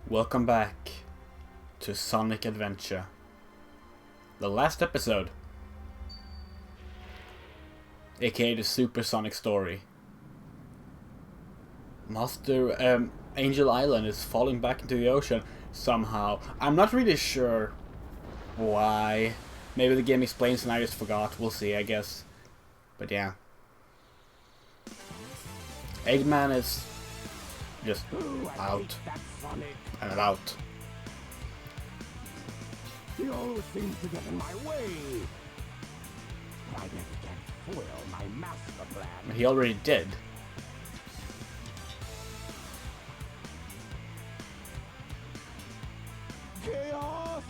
Welcome back to Sonic Adventure. The last episode, aka the Super Sonic story. Angel Island is falling back into the ocean somehow. I'm not really sure why. Maybe the game explains and I just forgot. We'll see, I guess. But yeah. Eggman is just out and about. He always seems to get in my way. I guess he can't foil my master plan. He already did. Chaos!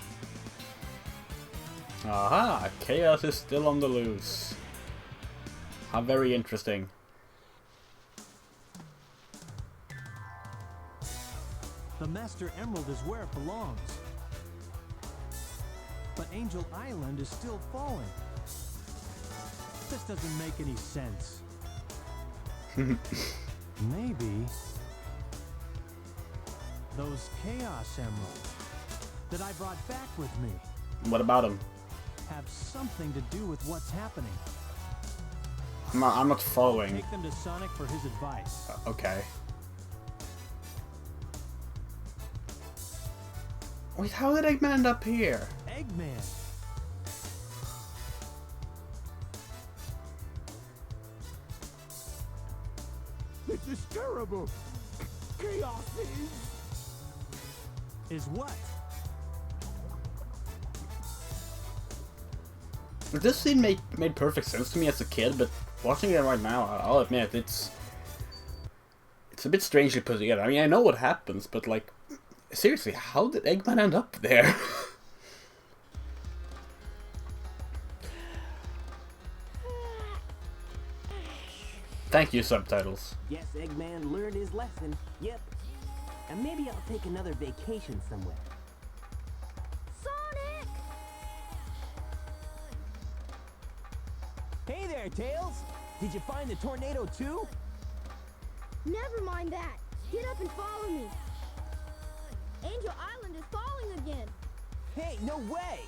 Aha! Chaos is still on the loose. How very interesting. The Master Emerald is where it belongs. But Angel Island is still falling. This doesn't make any sense. Maybe those Chaos Emeralds that I brought back with me What about him? have something to do with what's happening. I'm not following. Take them to Sonic for his advice. Okay. Wait, how did Eggman end up here? Eggman! This is terrible. Chaos Is what? This scene made perfect sense to me as a kid, but watching it right now, I'll admit it's a bit strangely put together. I mean, I know what happens, but like, seriously, how did Eggman end up there? Thank you, subtitles. Guess Eggman learned his lesson. Yep. And maybe I'll take another vacation somewhere. Sonic! Hey there, Tails! Did you find the tornado too? Never mind that. Get up and follow me. Angel Island is falling again. Hey, no way!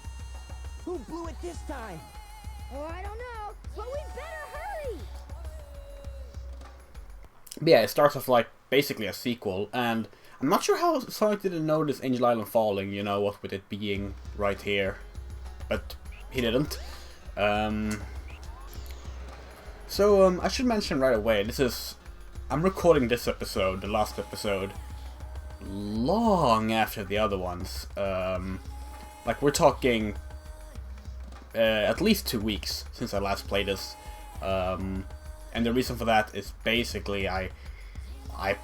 Who blew it this time? Oh, I don't know, but we better hurry. But yeah, it starts off like basically a sequel, and I'm not sure how Sonic didn't notice Angel Island falling, you know, what with it being right here. But he didn't. So I should mention right away, I'm recording this episode, the last episode, long after the other ones. Like, we're talking at least 2 weeks since I last played this. And the reason for that is basically I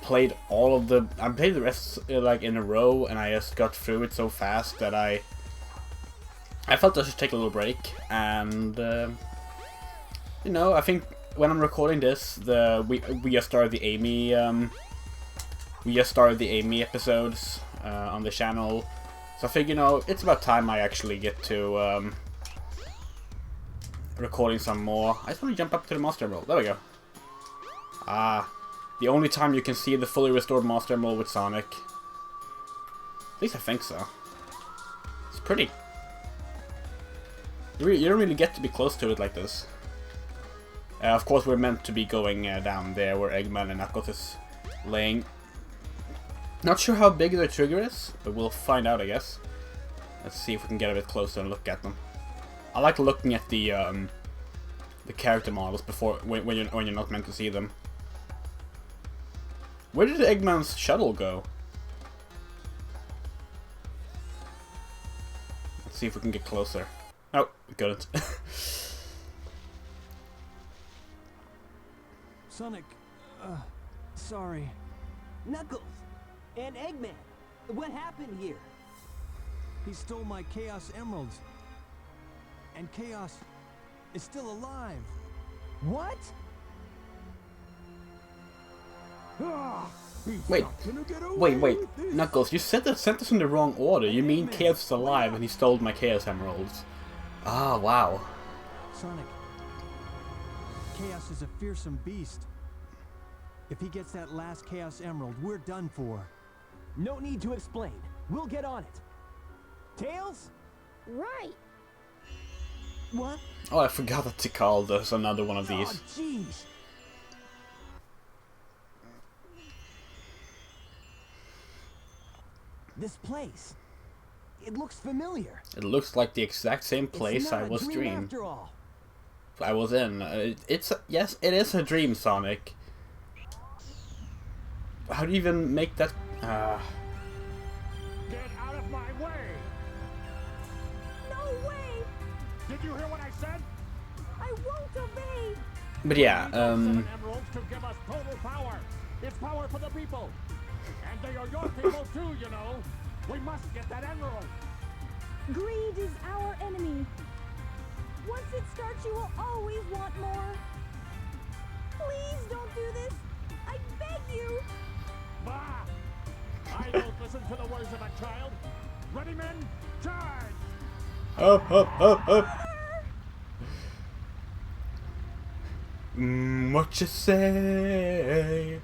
played the rest like in a row, and I just got through it so fast that I felt I should take a little break. And you know, I think when I'm recording this, we just started the Amy episodes on the channel, so I think, you know, it's about time I actually get to recording some more. I just want to jump up to the Master Emerald. There we go. The only time you can see the fully restored Master Emerald with Sonic. At least I think so. It's pretty. You don't really get to be close to it like this. Of course, we're meant to be going down there where Eggman and Knuckles is laying. Not sure how big the trigger is, but we'll find out, I guess. Let's see if we can get a bit closer and look at them. I like looking at the character models before when you're not meant to see them. Where did Eggman's shuttle go? Let's see if we can get closer. Oh, we couldn't. Sonic, sorry. Knuckles! And Eggman! What happened here? He stole my Chaos Emeralds. And Chaos is still alive. What? Wait, wait, Knuckles, you sent us in the wrong order. You mean Chaos is alive and he stole my Chaos Emeralds. Ah, wow. Sonic, Chaos is a fearsome beast. If he gets that last Chaos Emerald, we're done for. No need to explain. We'll get on it. Tails? Right. What? Oh, I forgot that Tikal does another one of Oh, these. jeez. This place. It looks familiar. It looks like the exact same place It's not I was a dream dreaming. after all. I was in. Yes, it is a dream, Sonic. How do you even make that? Get out of my way! No way! Did you hear what I said? I won't obey! But yeah, We need those 7 emeralds to give us total power. It's power for the people. And they are your people too, you know. We must get that emerald. Greed is our enemy. Once it starts, you will always want more. Please don't do this. I beg you. Bah! I don't listen to the words of a child. Ready, men? Charge! up, up, up, up. What you say?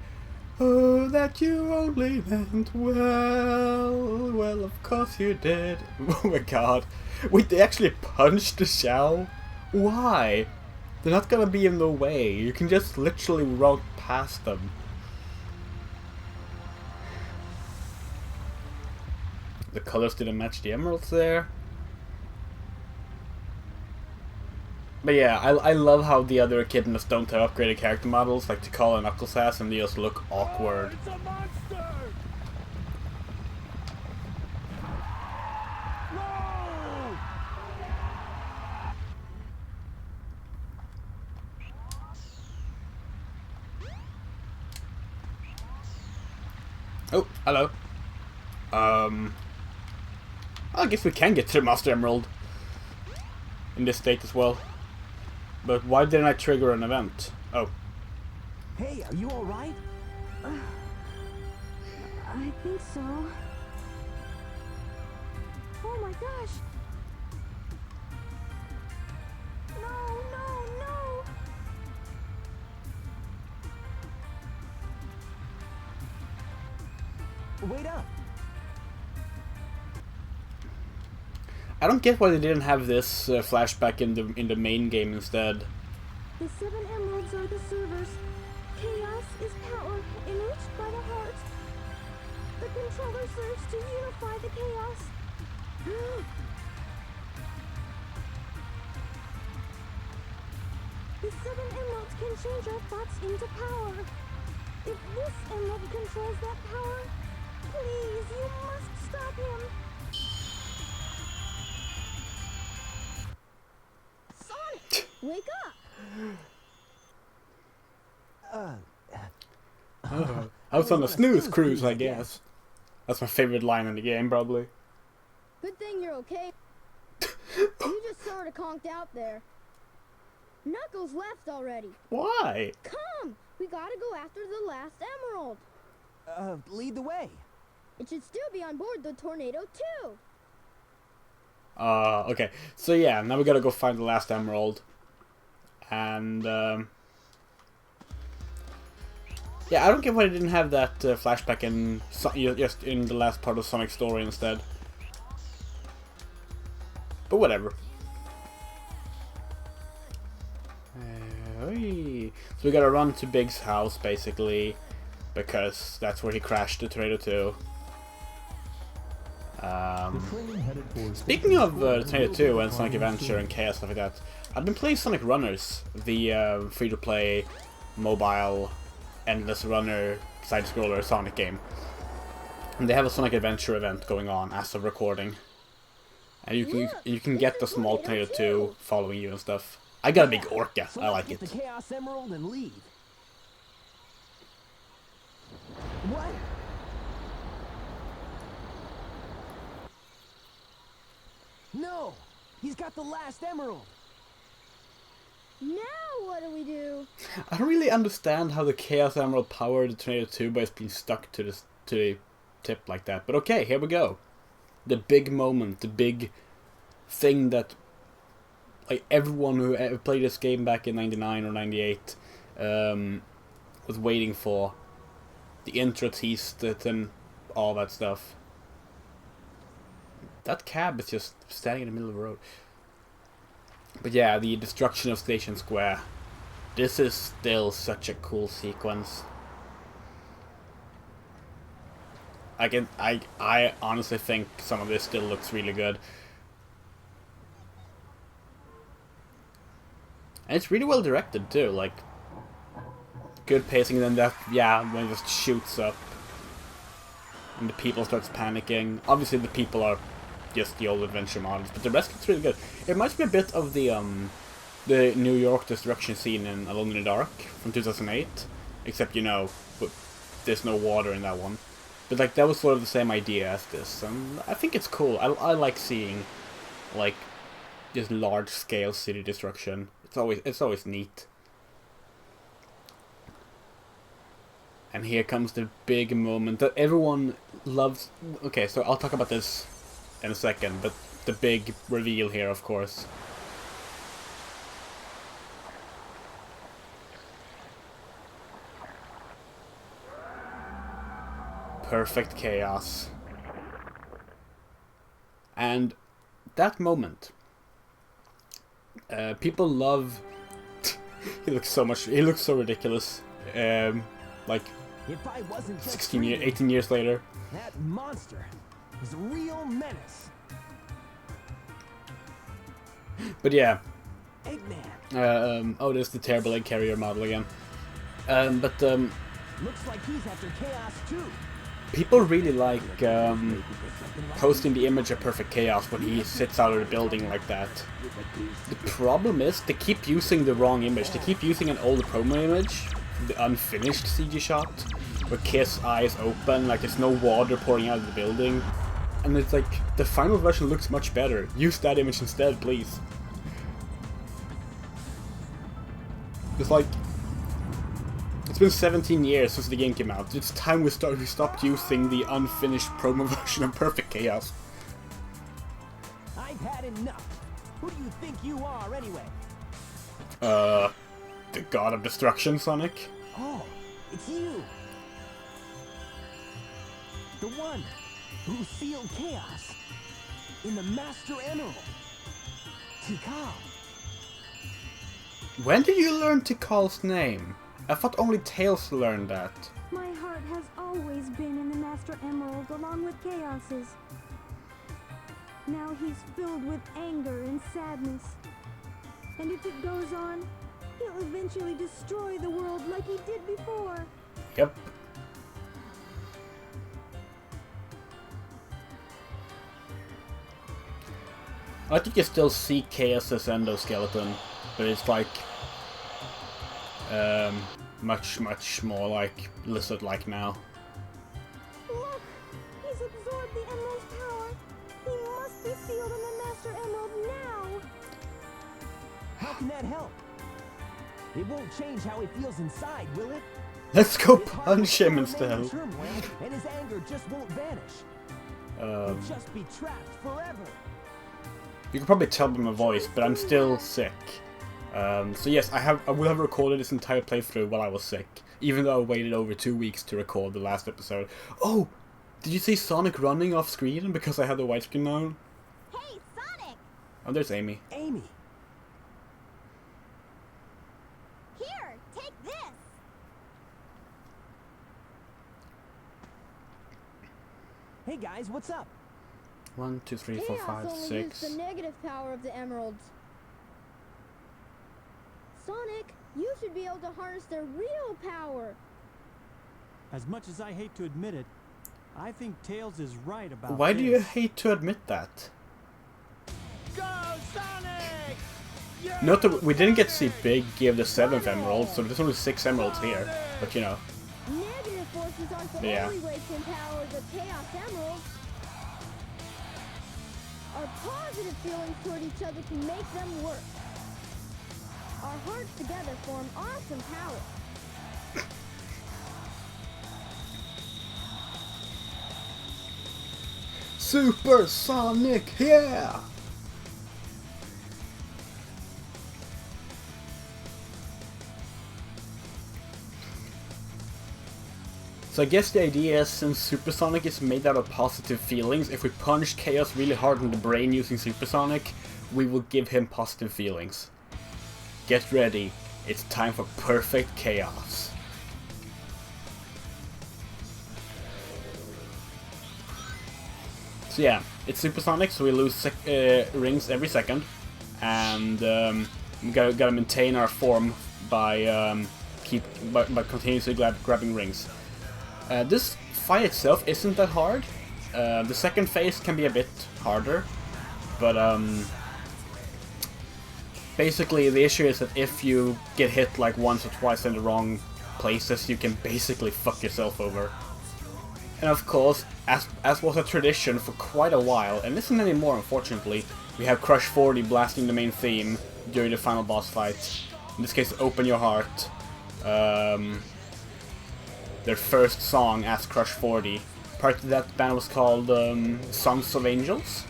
Oh, that you only meant well. Well, of course you did. Oh my god. Wait, they actually punched the shell? Why? They're not gonna be in the way. You can just literally walk past them. The colors didn't match the emeralds there. But yeah, I love how the other echidnas don't have upgraded character models, like Tikal and Knuckles has, and they just look awkward. Oh, it's a monster! No! Oh, hello. I guess we can get to the Master Emerald in this state as well. But why didn't I trigger an event? Oh. Hey, are you alright? I think so. Oh my gosh. No, no, no. Wait up. I don't get why they didn't have this flashback in the main game instead. The 7 emeralds are the servers. Chaos is power enriched by the heart. The controller serves to unify the chaos. The 7 emeralds can change our thoughts into power. If this emerald controls that power, please, you must stop him. Sonic, wake up! I was on a snooze cruise, I guess. That's my favorite line in the game, probably. Good thing you're okay. You just sort of conked out there. Knuckles left already. Why? Come! We gotta go after the last emerald. Lead the way. It should still be on board the Tornado too. Okay. So yeah, now we gotta go find the last emerald. And, yeah, I don't get why they didn't have that flashback in just in the last part of Sonic's story instead. But whatever. So we gotta run to Big's house, basically, because that's where he crashed the Tornado 2. Speaking of Tornado 2 and Sonic Adventure and Chaos stuff like that, I've been playing Sonic Runners, the free-to-play mobile endless runner side-scroller Sonic game. And they have a Sonic Adventure event going on as of recording. And you can get the small Tornado 2 following you and stuff. I got a big Orca. So I let's like it. get the Chaos Emerald and leave. What? No! He's got the last emerald! Now what do we do? I don't really understand how the Chaos Emerald powered the Tornado 2 by being stuck to the tip like that. But okay, here we go. The big moment, the big thing that like everyone who ever played this game back in 99 or 98 was waiting for. The intro teased it, and all that stuff. That cab is just standing in the middle of the road. But yeah, the destruction of Station Square. This is still such a cool sequence. I honestly think some of this still looks really good. And it's really well directed too, like good pacing, and then that, yeah, when it just shoots up and the people starts panicking. Obviously the people are just the old adventure models, but the rest looks really good. It reminds me a bit of the New York destruction scene in Alone in the Dark from 2008, except, you know, there's no water in that one. But like that was sort of the same idea as this, and I think it's cool. I like seeing like just large scale city destruction. It's always neat. And here comes the big moment that everyone loves. Okay, so I'll talk about this in a second, but the big reveal here, of course. Perfect chaos. And that moment, people love. He looks so ridiculous. Like If I wasn't just 16 years, dreaming, 18 years later. that monster is a real menace. But yeah. Eggman. Oh, there's the terrible egg carrier model again. Looks like he's after Chaos too. People really like posting the image of Perfect Chaos when he sits out of the building like that. The problem is they keep using the wrong image. They keep using an old promo image, the unfinished CG shot, where Kiss' eyes open, like there's no water pouring out of the building. And it's like, the final version looks much better. Use that image instead, please. It's like, it's been 17 years since the game came out. It's time we stopped using the unfinished promo version of Perfect Chaos. I've had enough. Who do you think you are anyway? The God of Destruction, Sonic? Oh, it's you. The one who sealed chaos in the Master Emerald. Tikal. When did you learn Tikal's name? I thought only Tails learned that. My heart has always been in the Master Emerald along with Chaos's. Now he's filled with anger and sadness. And if it goes on, he'll eventually destroy the world like he did before. Yep. I think you still see Chaos's endoskeleton, but it's like much more like lizard-like now. Look! He's absorbed the Emerald's power. He must be sealed in the Master Emerald now. How can that help? It won't change how he feels inside, will it? Let's go His heart punch will him still remain in instead. turmoil, and his anger just won't vanish. He'll just be trapped forever. You can probably tell by my voice, but I'm still sick. So yes, I would have recorded this entire playthrough while I was sick, even though I waited over 2 weeks to record the last episode. Oh, did you see Sonic running off screen because I had the widescreen on? Hey, Sonic! Oh, there's Amy. Amy. Here, take this! Hey guys, what's up? 1, 2, 3, 4, 5, 6. The negative power of the emeralds. Sonic, you should be able to harness their real power. As much as I hate to admit it, I think Tails is right about Why do you this. hate to admit that? Go, Sonic! Yeah! Note that we didn't get to see Big give the 7th emerald, so there's only 6 emeralds here. But you know. Negative forces aren't the Yeah. only way to empower the Chaos Emeralds. Our positive feelings toward each other can make them work. Our hearts together form awesome power. Super Sonic, yeah! So I guess the idea is, since Supersonic is made out of positive feelings, if we punch Chaos really hard in the brain using Supersonic, we will give him positive feelings. Get ready, it's time for perfect chaos. So yeah, it's Supersonic, so we lose rings every second, and we gotta maintain our form by continuously grabbing rings. This fight itself isn't that hard. The second phase can be a bit harder, but basically the issue is that if you get hit like once or twice in the wrong places, you can basically fuck yourself over. And of course, as was a tradition for quite a while, and isn't anymore unfortunately, we have Crush 40 blasting the main theme during the final boss fight. In this case, Open Your Heart. Their first song as Crush 40. Part of that band was called Sons of Angels,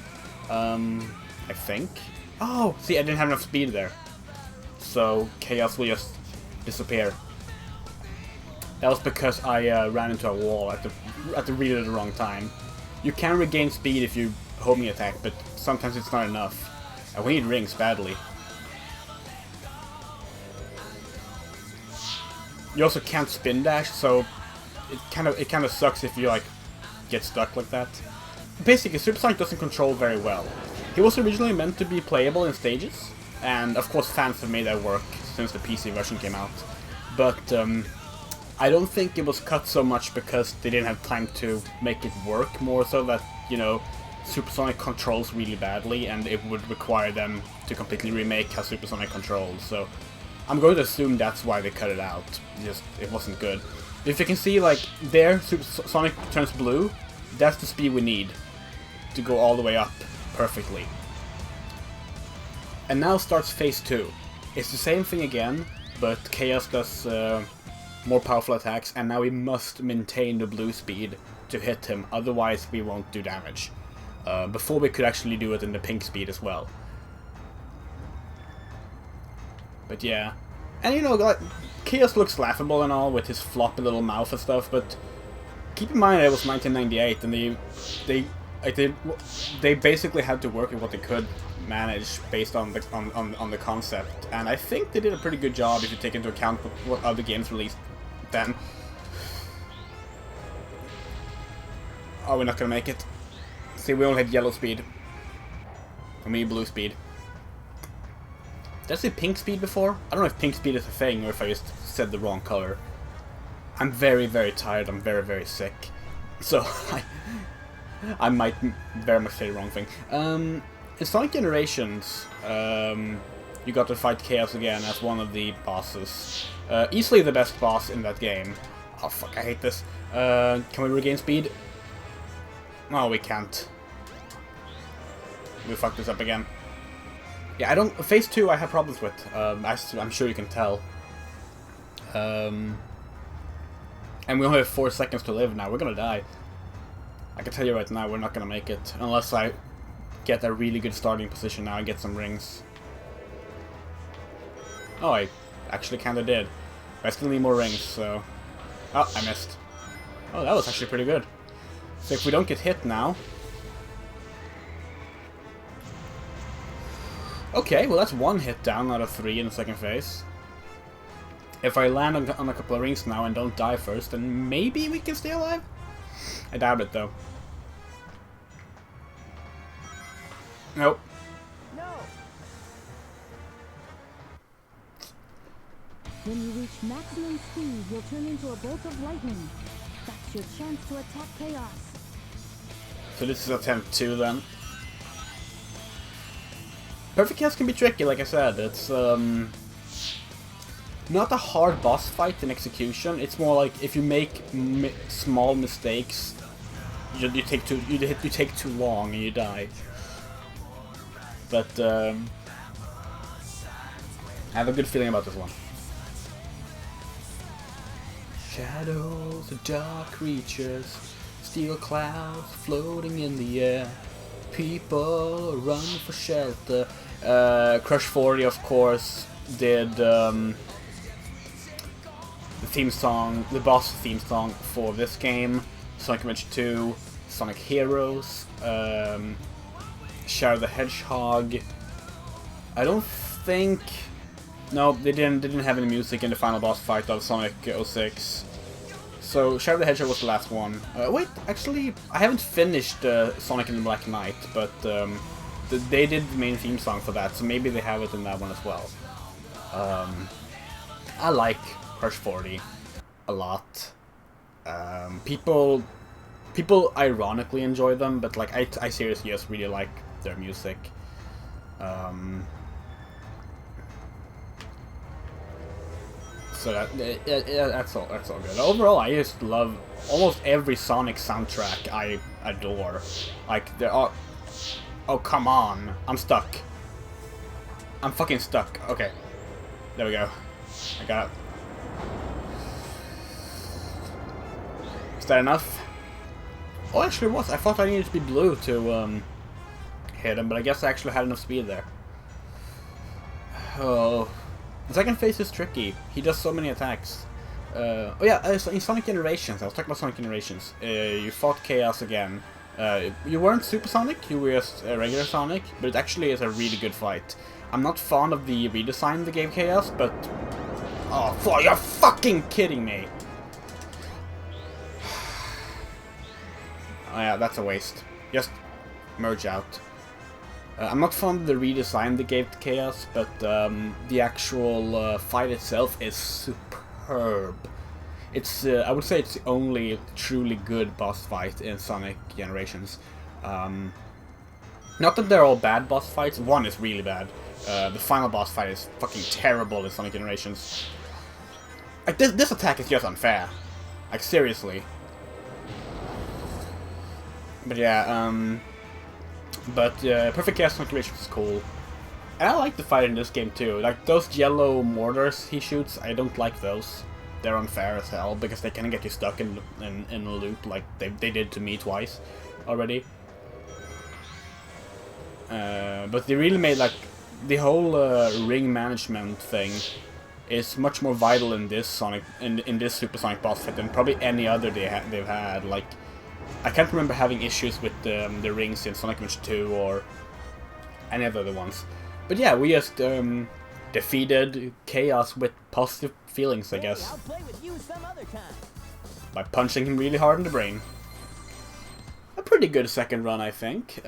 I think. Oh, see, I didn't have enough speed there, so Chaos will just disappear. That was because I ran into a wall at the really the wrong time. You can regain speed if you homing attack, but sometimes it's not enough, and we need rings badly. You also can't spin dash, so it kind of sucks if you like get stuck like that. Basically, Supersonic doesn't control very well. He was originally meant to be playable in stages, and of course fans have made that work since the PC version came out. But I don't think it was cut so much because they didn't have time to make it work, more so that, you know, Supersonic controls really badly, and it would require them to completely remake how Supersonic controls. So I'm going to assume that's why they cut it out. Just, it wasn't good. If you can see, like, there, Supersonic turns blue, that's the speed we need to go all the way up perfectly. And now starts phase 2. It's the same thing again, but Chaos does more powerful attacks, and now we must maintain the blue speed to hit him, otherwise we won't do damage. Before we could actually do it in the pink speed as well. But yeah, and you know, like, Chaos looks laughable and all with his floppy little mouth and stuff, but keep in mind it was 1998 and they basically had to work with what they could manage based on the concept, and I think they did a pretty good job if you take into account what other games released then. Oh, we're not gonna make it. See, we only had yellow speed. For me, blue speed. Did I say pink speed before? I don't know if pink speed is a thing or if I just said the wrong color. I'm very, very tired. I'm very, very sick. So, I might very much say the wrong thing. In Sonic Generations, you got to fight Chaos again as one of the bosses. Easily the best boss in that game. Oh fuck, I hate this. Can we regain speed? No, we can't. We fucked this up again. Yeah, phase 2 I have problems with, I'm sure you can tell. And we only have 4 seconds to live now, we're gonna die. I can tell you right now, we're not gonna make it, unless I get a really good starting position now and get some rings. Oh, I actually kinda did. But I still need more rings, so... Oh, I missed. Oh, that was actually pretty good. So if we don't get hit now... Okay, well that's 1 hit down out of 3 in the second phase. If I land on a couple of rings now and don't die first, then maybe we can stay alive? I doubt it though. Nope. No. When you reach maximum speed, you'll turn into a bolt of lightning. That's your chance to attack Chaos. So this is attempt 2 then. Perfect Chaos can be tricky, like I said. It's not a hard boss fight in execution. It's more like if you make small mistakes, you take too long and you die. But I have a good feeling about this one. Shadows of dark creatures, steel clouds floating in the air. People run for shelter. Crush 40, of course, did the theme song, the boss theme song for this game, Sonic Adventure 2, Sonic Heroes, Shadow the Hedgehog. I don't think... No, they didn't have any music in the final boss fight of Sonic 06. So Shadow the Hedgehog was the last one. Wait, actually, I haven't finished Sonic and the Black Knight, but they did the main theme song for that, so maybe they have it in that one as well. I like Crush 40 a lot. People ironically enjoy them, but like I seriously just really like their music. So that's all good. Overall, I just love almost every Sonic soundtrack. I adore. Like there are. Oh come on! I'm stuck. I'm fucking stuck. Okay, there we go. I got it. Is that enough? Oh, actually, it was. I thought I needed to be blue to hit him, but I guess I actually had enough speed there. Oh. The second phase is tricky. He does so many attacks. Oh yeah, so in Sonic Generations, I was talking about Sonic Generations. You fought Chaos again. You weren't Super Sonic, you were just regular Sonic, but it actually is a really good fight. I'm not fond of the redesign they gave Chaos, but... Oh, you're fucking kidding me! Oh yeah, that's a waste. Just merge out. I'm not fond of the redesign they gave to Chaos, but the actual fight itself is superb. It's I would say it's the only truly good boss fight in Sonic Generations. Not that they're all bad boss fights. One is really bad. The final boss fight is fucking terrible in Sonic Generations. Like this attack is just unfair. Like seriously. But yeah, Perfect Chaos Sonic Generations is cool. And I like the fight in this game too. Like those yellow mortars he shoots, I don't like those. They're unfair as hell because they can get you stuck in a loop like they did to me twice already. But they really made like the whole ring management thing is much more vital in this Sonic in this Super Sonic boss fight than probably any other they've had. Like I can't remember having issues with the rings in Sonic Adventure 2 or any of the other ones. But yeah, we just defeated Chaos with positive feelings, I guess. I'll play with you some other time. By punching him really hard in the brain. A pretty good second run, I think.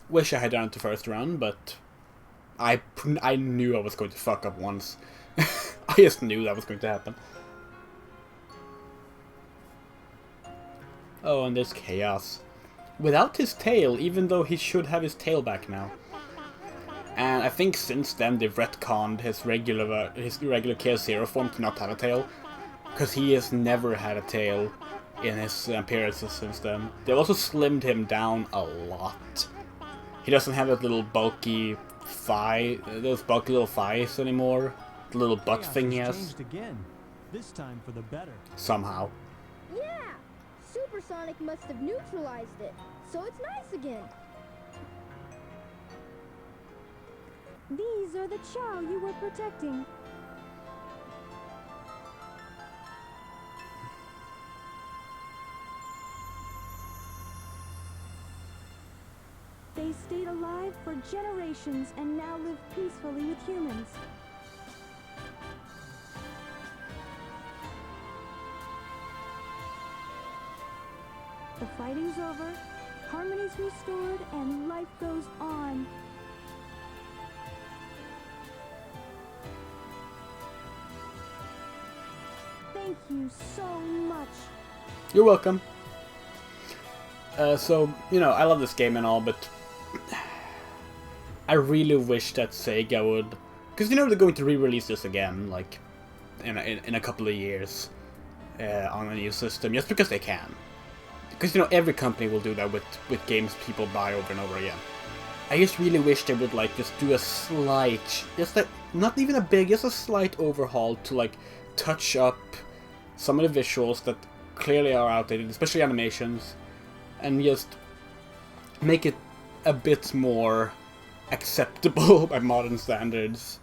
Wish I had done it the first run, but I knew I was going to fuck up once. I just knew that was going to happen. Oh, and there's Chaos. Without his tail, even though he should have his tail back now. And I think since then they've retconned his regular Chaos Zero form to not have a tail. Because he has never had a tail in his appearances since then. They've also slimmed him down a lot. He doesn't have that little bulky thigh, those bulky little thighs anymore. The little butt thing he has. Changed again. This time for the better. Somehow. Yeah! Supersonic must have neutralized it, so it's nice again. These are the Chow you were protecting. They stayed alive for generations and now live peacefully with humans. The fighting's over, harmony's restored, and life goes on. Thank you so much. You're welcome. So, you know, I love this game and all, but I really wish that Sega would... Because, you know, they're going to re-release this again, like, in a couple of years on a new system, just because they can. Because, you know, every company will do that with games people buy over and over again. I just really wish they would, like, just do a slight... Just like, not even a big, just a slight overhaul to, like, touch up some of the visuals that clearly are outdated, especially animations, and just make it a bit more acceptable by modern standards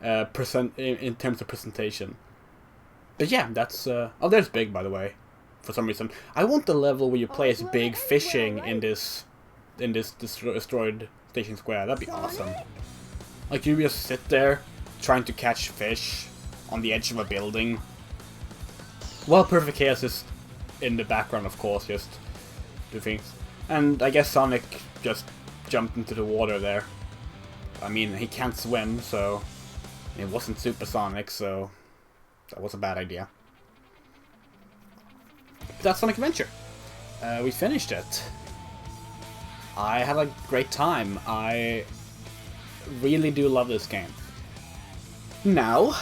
in terms of presentation. But yeah, that's oh, there's Big, by the way. For some reason, I want the level where you play as Big fishing in this destroyed Station Square. That'd be awesome. Like, you just sit there trying to catch fish on the edge of a building, while Perfect Chaos is in the background, of course, just do things. And I guess Sonic just jumped into the water there. I mean, he can't swim, so it wasn't supersonic, so that was a bad idea. But that's Sonic Adventure. We finished it. I had a great time. I really do love this game. Now,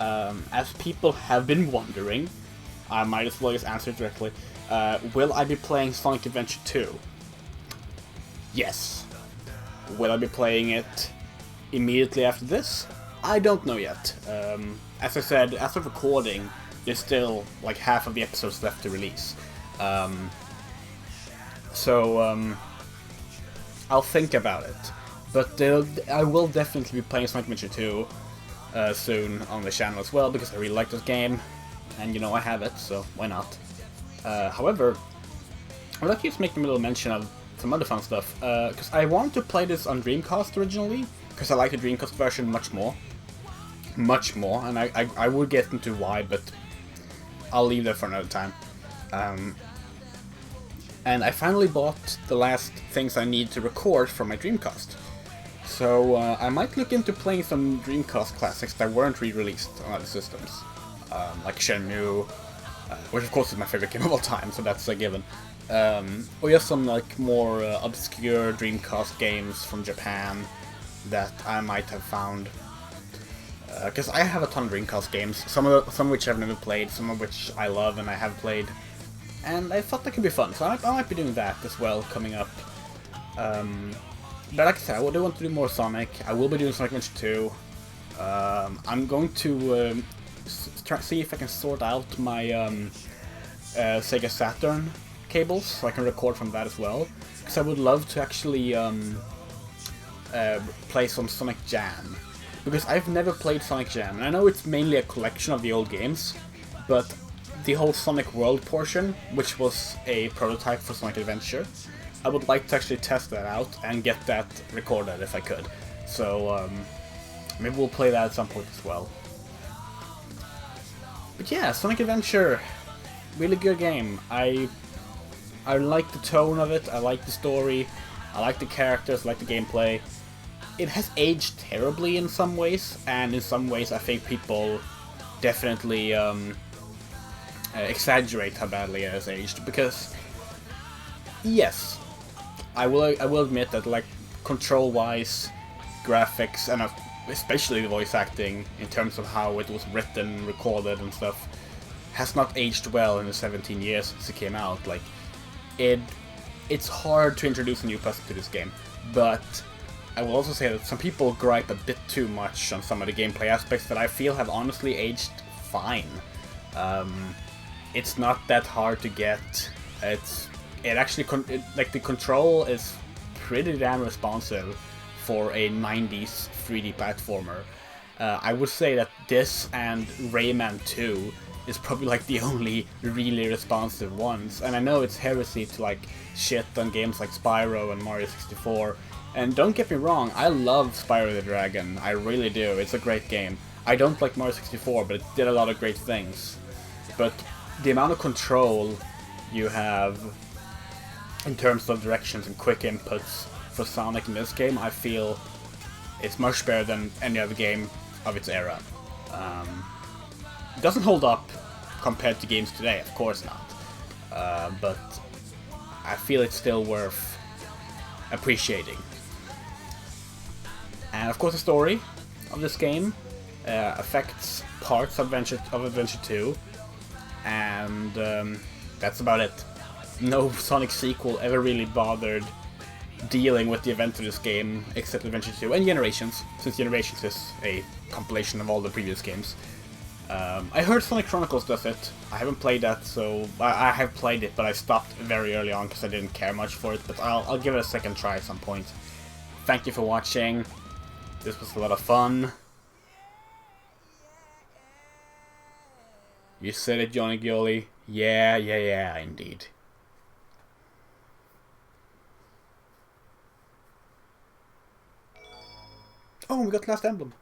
as people have been wondering, I might as well just answer directly. Will I be playing Sonic Adventure 2? Yes. Will I be playing it immediately after this? I don't know yet. As I said, as of recording, there's still like half of the episodes left to release. I'll think about it. But I will definitely be playing Sonic Adventure 2 soon on the channel as well, because I really like this game, and you know I have it, so why not? However, I would like to just make a little mention of some other fun stuff, because I wanted to play this on Dreamcast originally, because I like the Dreamcast version much more, and I would get into why, but I'll leave that for another time. And I finally bought the last things I need to record for my Dreamcast. So I might look into playing some Dreamcast classics that weren't re-released on other systems. Like Shenmue, which of course is my favorite game of all time, so that's a given. Or just some like more obscure Dreamcast games from Japan that I might have found. Because I have a ton of Dreamcast games, some of which I've never played, some of which I love and I have played. And I thought that could be fun, so I might be doing that as well coming up. But like I said, I do want to do more Sonic. I will be doing Sonic Adventure 2. I'm going to see if I can sort out my Sega Saturn cables, so I can record from that as well. Because I would love to actually play some Sonic Jam. Because I've never played Sonic Jam, and I know it's mainly a collection of the old games, but the whole Sonic World portion, which was a prototype for Sonic Adventure, I would like to actually test that out and get that recorded if I could. So maybe we'll play that at some point as well. But yeah, Sonic Adventure, really good game. I like the tone of it, I like the story, I like the characters, I like the gameplay. It has aged terribly in some ways, and in some ways I think people definitely exaggerate how badly it has aged, because yes, I will admit that, like, control-wise, graphics, and especially the voice acting, in terms of how it was written, recorded, and stuff, has not aged well in the 17 years since it came out. Like, it's hard to introduce a new person to this game, but I will also say that some people gripe a bit too much on some of the gameplay aspects that I feel have honestly aged fine. It's not that hard to get. It actually, like, the control is pretty damn responsive for a 90s 3D platformer. I would say that this and Rayman 2 is probably like the only really responsive ones. And I know it's heresy to like shit on games like Spyro and Mario 64. And don't get me wrong, I love Spyro the Dragon. I really do. It's a great game. I don't like Mario 64, but it did a lot of great things. But the amount of control you have in terms of directions and quick inputs for Sonic in this game, I feel it's much better than any other game of its era. It doesn't hold up compared to games today, of course not. But I feel it's still worth appreciating. And of course the story of this game affects parts of Adventure 2. And that's about it. No Sonic sequel ever really bothered dealing with the events of this game, except Adventure 2 and Generations, since Generations is a compilation of all the previous games. I heard Sonic Chronicles does it. I haven't played that, so I have played it, but I stopped very early on because I didn't care much for it, but I'll give it a second try at some point. Thank you for watching. This was a lot of fun. You said it, Johnny Gioli. Yeah, yeah, yeah, indeed. Oh, we got the last emblem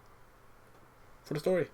for the story.